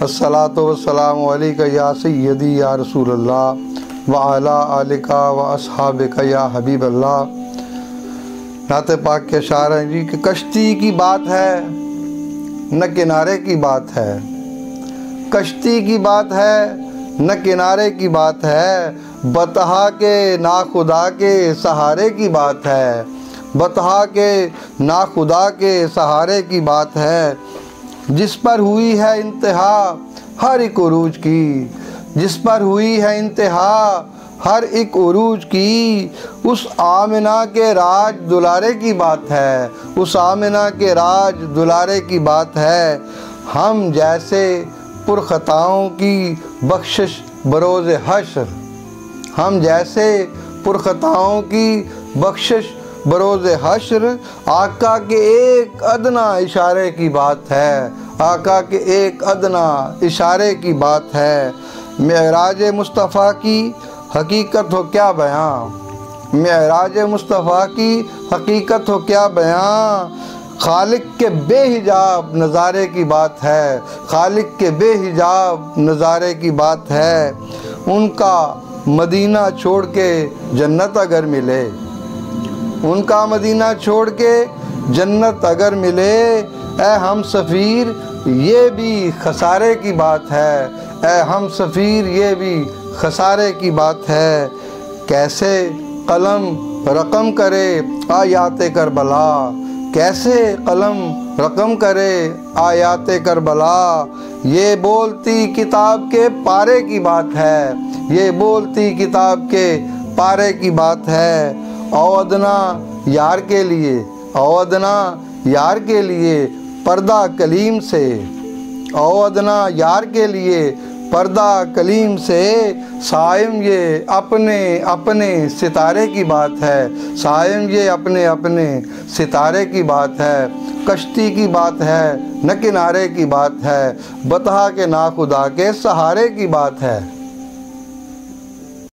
अस्सलातु वस्सलामु अलैका या सय्यदी या रसूलल्लाह व अला आलिका व अस्हाबिका या हबीबल्लाह। नात पाक के शायर हैं जी कि कश्ती की बात है न किनारे की बात है, कश्ती की बात है न किनारे की बात है, बतहा के नाखुदा के सहारे की बात है, बतहा के नाखुदा के सहारे की बात है। जिस पर हुई है इंतहा हर एक उरूज की, जिस पर हुई है इंतहा हर एक उरूज की, उस आमिना के राज दुलारे की बात है, उस आमिना के राज दुलारे की बात है। हम जैसे पुरखताओं की बख्शिश बरोज़ हश्र, हम जैसे पुरखताओं की बख्शिश बरोज़ हश्र, आका के एक अदना इशारे की बात है, आका के एक अदना इशारे की बात है। मेराज मुस्तफ़ा की हकीकत हो क्या बयां, मेराज मुस्तफ़ा की हकीकत हो क्या बयां, खालिक के बेहिजाब नज़ारे की बात है, खालिक के बेहिजाब नज़ारे की बात है। उनका मदीना छोड़ के जन्नत अगर मिले, उनका मदीना छोड़ के जन्नत अगर मिले, ए हम सफ़ीर ये भी खसारे की बात है, ए हम सफ़ीर ये भी खसारे की बात है। कैसे कलम रकम करे आयाते करबला, कैसे कलम रकम करे आयाते करबला, ये बोलती किताब के पारे की बात है, ये बोलती किताब के पारे की बात है। औदना यार के लिए, औदना यार के लिए पर्दा कलीम से, औदना यार के लिए पर्दा कलीम से, सायम ये अपने अपने सितारे की बात है, सायम ये अपने अपने सितारे की बात है। कश्ती की बात है न किनारे की बात है, बतहा के नाखुदा के सहारे की बात है।